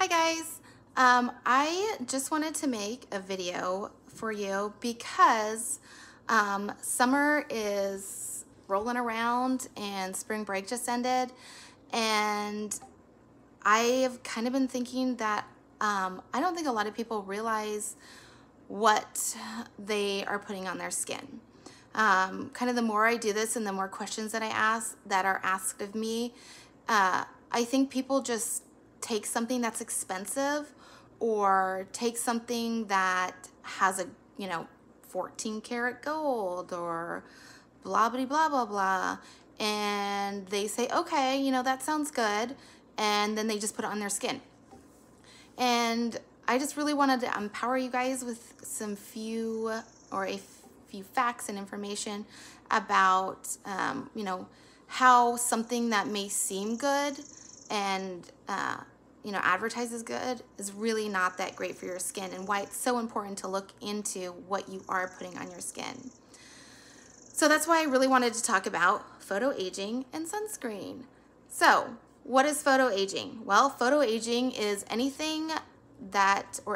Hi guys, I just wanted to make a video for you because summer is rolling around and spring break just ended, and I've kind of been thinking that I don't think a lot of people realize what they are putting on their skin. Kind of the more I do this and the more questions that I ask that are asked of me, I think people just take something that's expensive or take something that has a 14 karat gold or blah blah blah blah blah, and they say, okay, that sounds good, and then they just put it on their skin. And I just really wanted to empower you guys with a few facts and information about how something that may seem good and advertises good is really not that great for your skin, and why it's so important to look into what you are putting on your skin. So that's why I really wanted to talk about photoaging and sunscreen. So what is photoaging? Well, photoaging is anything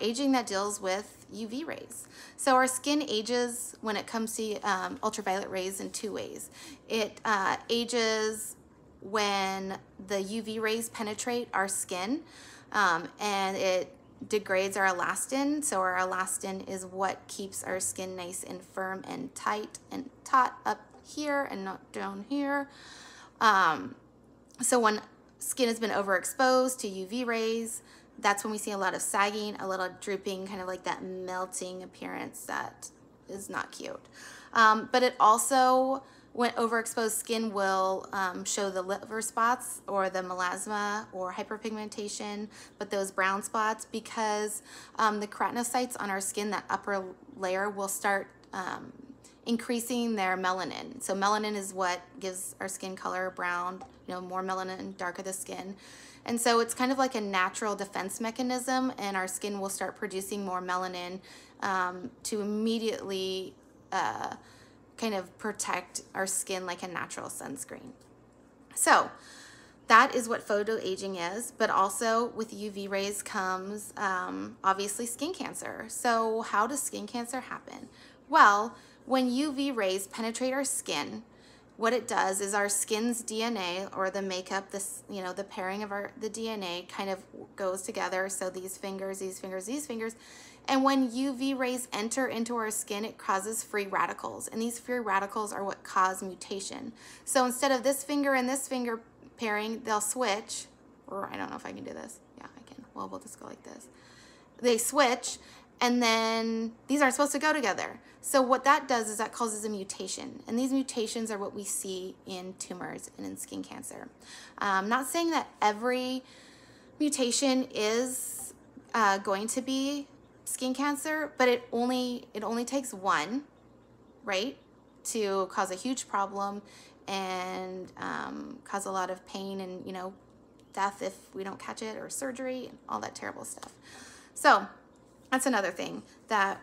aging that deals with UV rays. So our skin ages when it comes to ultraviolet rays in two ways. It ages when the UV rays penetrate our skin, and it degrades our elastin. So our elastin is what keeps our skin nice and firm and tight and taut up here and not down here. So when skin has been overexposed to UV rays, that's when we see a lot of sagging, a little drooping, kind of like that melting appearance that is not cute. But it also, when overexposed skin will show the liver spots or the melasma or hyperpigmentation, but those brown spots, because the keratinocytes on our skin, that upper layer, will start increasing their melanin. So melanin is what gives our skin color brown, more melanin, darker the skin. And so it's kind of like a natural defense mechanism, and our skin will start producing more melanin to immediately kind of protect our skin like a natural sunscreen. So that is what photoaging is, but also with UV rays comes obviously skin cancer. So how does skin cancer happen? Well, when UV rays penetrate our skin, what it does is our skin's DNA, or the makeup, the pairing of the DNA kind of goes together. So these fingers, these fingers, these fingers. And when UV rays enter into our skin, it causes free radicals. And these free radicals are what cause mutation. So instead of this finger and this finger pairing, they'll switch. Or I don't know if I can do this. Yeah, I can. Well, we'll just go like this. They switch, and then these aren't supposed to go together. So what that does is that causes a mutation. And these mutations are what we see in tumors and in skin cancer. I'm not saying that every mutation is going to be skin cancer, but it only takes one, right, to cause a huge problem and cause a lot of pain and death if we don't catch it, or surgery and all that terrible stuff. So that's another thing, that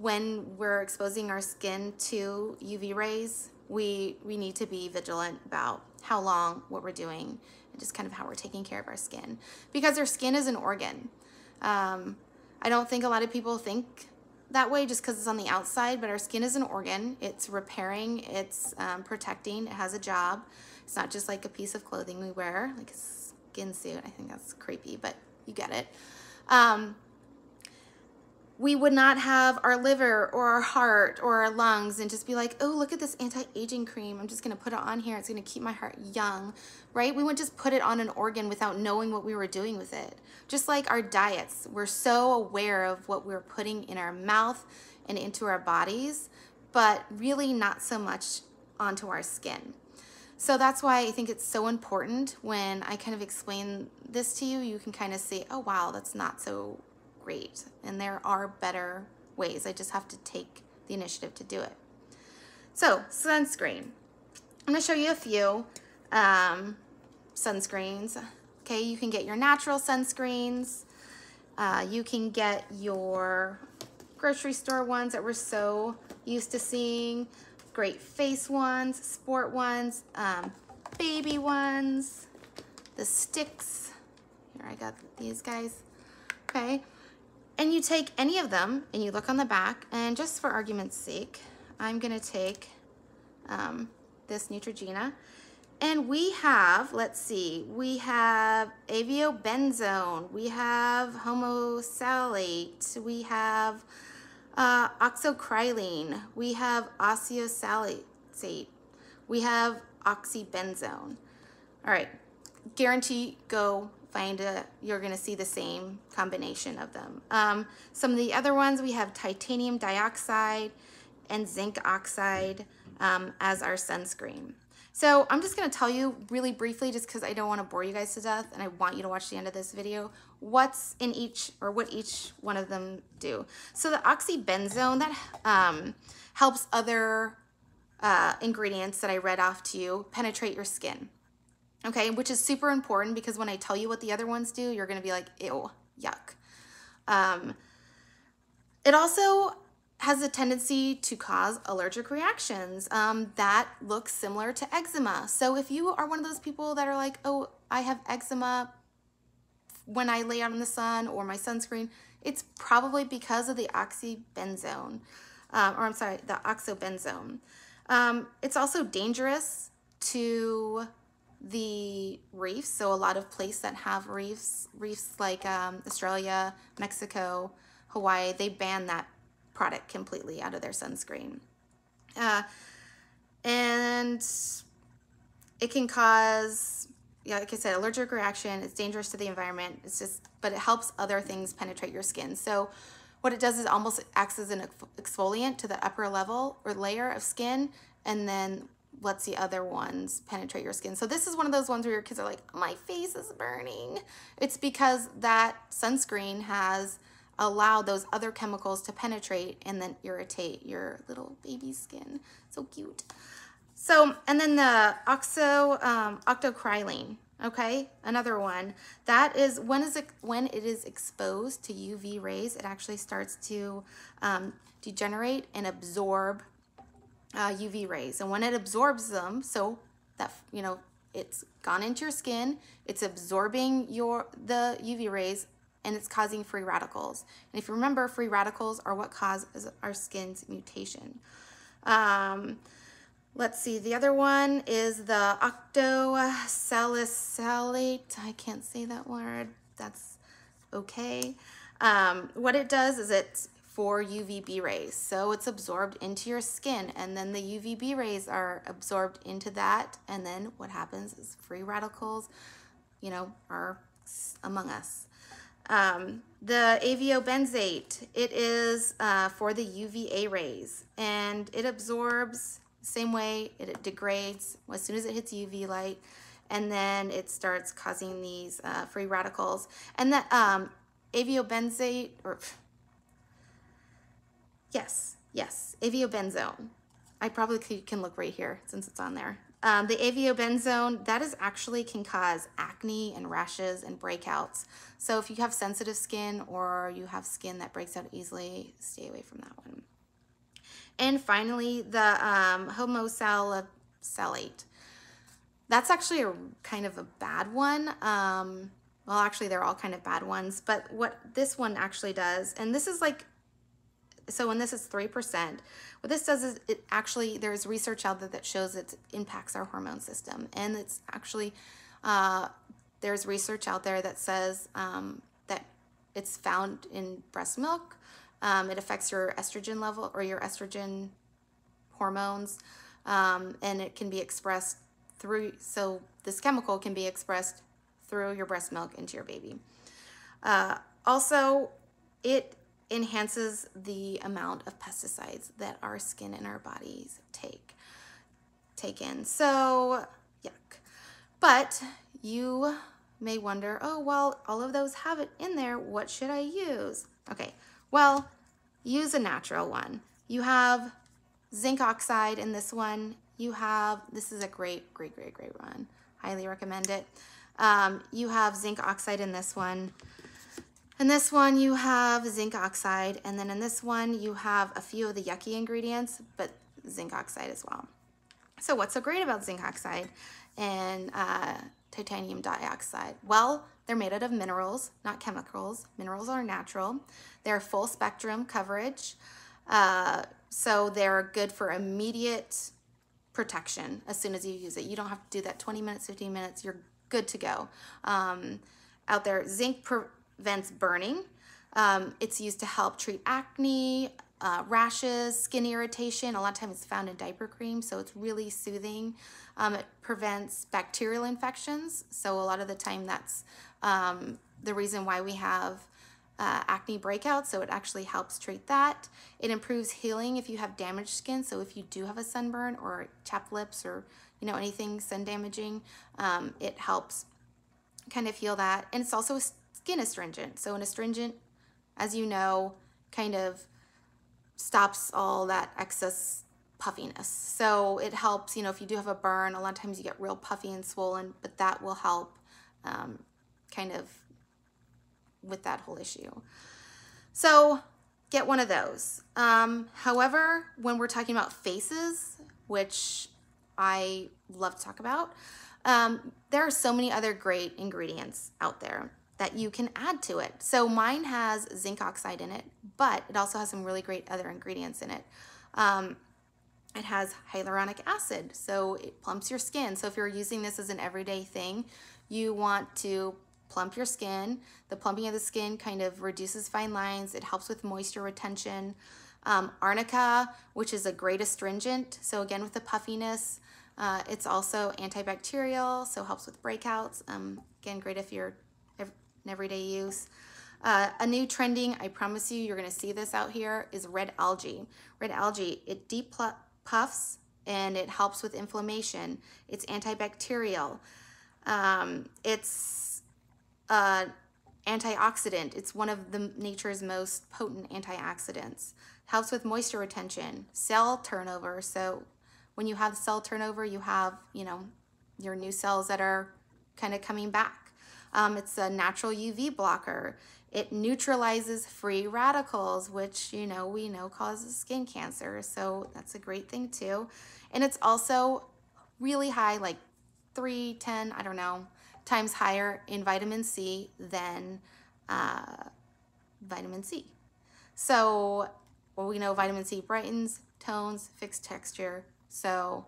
when we're exposing our skin to UV rays, we need to be vigilant about how long, what we're doing, and just kind of how we're taking care of our skin, because our skin is an organ. I don't think a lot of people think that way just because it's on the outside, but our skin is an organ. It's repairing, it's protecting, it has a job. It's not just like a piece of clothing we wear, like a skin suit. I think that's creepy, but you get it. We would not have our liver or our heart or our lungs and just be like, oh, look at this anti-aging cream, I'm just gonna put it on here, it's gonna keep my heart young, right? We wouldn't just put it on an organ without knowing what we were doing with it. Just like our diets, we're so aware of what we're putting in our mouth and into our bodies, but really not so much onto our skin. So that's why I think it's so important when I kind of explain this to you, you can kind of say, oh wow, that's not so great, and there are better ways. I just have to take the initiative to do it. So sunscreen, I'm going to show you a few sunscreens. Okay, you can get your natural sunscreens. You can get your grocery store ones that we're so used to seeing. Great face ones, sport ones, baby ones, the sticks. Here, I got these guys. okay? And you take any of them and you look on the back, and just for argument's sake, I'm gonna take this Neutrogena. And we have, let's see, we have aviobenzone, we have homosalate, we have oxocrylene, we have octocellus, we have oxybenzone. All right, guarantee go find you're gonna see the same combination of them. Some of the other ones, we have titanium dioxide and zinc oxide as our sunscreen. So I'm just gonna tell you really briefly, just because I don't wanna bore you guys to death and I want you to watch the end of this video, what's in each, or what each one of them do. So the oxybenzone, that helps other ingredients that I read off to you penetrate your skin. Okay, which is super important, because when I tell you what the other ones do, you're gonna be like, ew, yuck. It also has a tendency to cause allergic reactions that look similar to eczema. So if you are one of those people that are like, oh, I have eczema when I lay out in the sun or my sunscreen, it's probably because of the oxybenzone, the oxybenzone. It's also dangerous to the reefs. So a lot of places that have reefs like Australia, Mexico, Hawaii, they ban that product completely out of their sunscreen. And it can cause, yeah, like I said, allergic reaction. It's dangerous to the environment. It's just, but it helps other things penetrate your skin. So what it does is almost acts as an exfoliant to the upper level or layer of skin, and then lets the other ones penetrate your skin. So this is one of those ones where your kids are like, my face is burning. It's because that sunscreen has allowed those other chemicals to penetrate and then irritate your little baby skin. So cute. So, and then the octocrylene, okay, another one. That is when it is exposed to UV rays, it actually starts to degenerate and absorb UV rays. And when it absorbs them, so that, you know, it's gone into your skin, it's absorbing the UV rays, and it's causing free radicals. And if you remember, free radicals are what cause our skin's mutation. Let's see, the other one is the Octocellus Saline. I can't say that word, that's okay. What it does is it's for UVB rays. So it's absorbed into your skin, and then the UVB rays are absorbed into that, and then what happens is free radicals, you know, are among us. The aviobenzate, it is for the UVA rays, and it absorbs the same way, it degrades as soon as it hits UV light, and then it starts causing these free radicals. And that aviobenzate, or yes, aviobenzone. I probably can look right here since it's on there. The aviobenzone, that is actually can cause acne and rashes and breakouts. So if you have sensitive skin or you have skin that breaks out easily, stay away from that one. And finally, the homosalate. That's actually a kind of a bad one. Well, actually, they're all kind of bad ones. But what this one actually does, and this is like, so when this is 3%, what this does is it actually, there's research out there that shows it impacts our hormone system. And it's actually, there's research out there that says that it's found in breast milk. It affects your estrogen level or your estrogen hormones, and it can be expressed through, so this chemical can be expressed through your breast milk into your baby. Also, it enhances the amount of pesticides that our skin and our bodies take in. So, yuck. But you may wonder, oh, well, all of those have it in there. What should I use? Okay, well, use a natural one. You have zinc oxide in this one. You have, this is a great one. Highly recommend it. You have zinc oxide in this one. In this one, you have zinc oxide, and then in this one, you have a few of the yucky ingredients, but zinc oxide as well. So what's so great about zinc oxide and titanium dioxide? Well, they're made out of minerals, not chemicals. Minerals are natural. They're full spectrum coverage. So they're good for immediate protection as soon as you use it. You don't have to do that 20 minutes, 15 minutes. You're good to go. Out there, zinc prevents burning. It's used to help treat acne, rashes, skin irritation. A lot of times it's found in diaper cream, so it's really soothing. It prevents bacterial infections. So a lot of the time that's the reason why we have acne breakouts, so it actually helps treat that. It improves healing if you have damaged skin. So if you do have a sunburn or chapped lips or anything sun damaging, it helps kind of heal that. And it's also a skin astringent. So an astringent, as you know, kind of stops all that excess puffiness. So it helps, if you do have a burn, a lot of times you get real puffy and swollen, but that will help kind of with that whole issue. So get one of those. However, when we're talking about faces, which I love to talk about, there are so many other great ingredients out there that you can add to it. So mine has zinc oxide in it, but it also has some really great other ingredients in it. It has hyaluronic acid, so it plumps your skin. So if you're using this as an everyday thing, you want to plump your skin. The plumping of the skin kind of reduces fine lines. It helps with moisture retention. Arnica, which is a great astringent. So again, with the puffiness, it's also antibacterial, so helps with breakouts. Again, great if you're in everyday use. A new trending, I promise you're gonna see this out here, is red algae. Red algae, it deep puffs and it helps with inflammation. It's antibacterial. It's antioxidant. It's one of the nature's most potent antioxidants. Helps with moisture retention, cell turnover. So when you have cell turnover, you have, your new cells that are kind of coming back. It's a natural UV blocker. It neutralizes free radicals, which, we know causes skin cancer. So that's a great thing too. And it's also really high, like 3, 10, I don't know, times higher in vitamin C than vitamin C. So, we know vitamin C brightens, tones, fixed texture. So,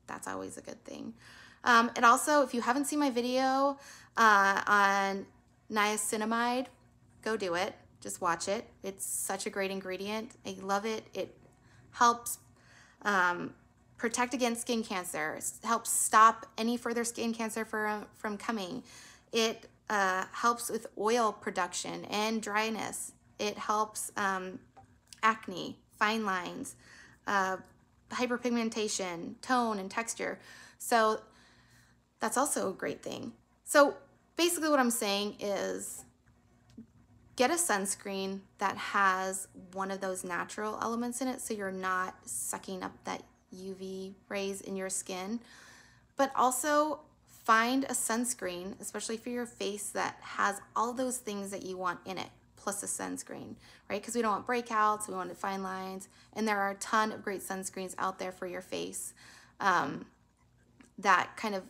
that's always a good thing. And also, if you haven't seen my video on niacinamide, go do it. Just watch it. It's such a great ingredient. I love it. It helps protect against skin cancer. It helps stop any further skin cancer from coming. It helps with oil production and dryness. It helps acne, fine lines, hyperpigmentation, tone, and texture. So that's also a great thing. So basically what I'm saying is get a sunscreen that has one of those natural elements in it so you're not sucking up that UV rays in your skin, but also find a sunscreen, especially for your face, that has all those things that you want in it, plus a sunscreen, right? Because we don't want breakouts, we want fine lines, and there are a ton of great sunscreens out there for your face that kind of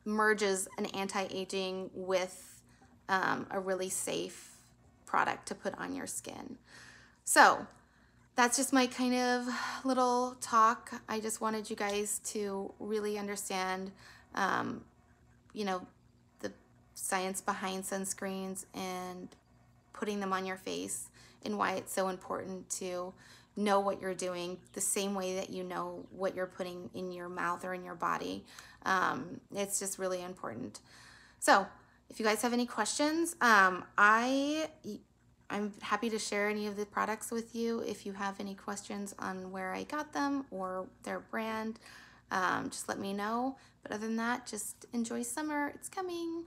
merges an anti-aging with a really safe product to put on your skin. So that's just my kind of little talk. I just wanted you guys to really understand, the science behind sunscreens and putting them on your face and why it's so important to know what you're doing the same way that you know what you're putting in your mouth or in your body. It's just really important. So if you guys have any questions, I'm happy to share any of the products with you. If you have any questions on where I got them or their brand, just let me know. But other than that, just enjoy summer. It's coming.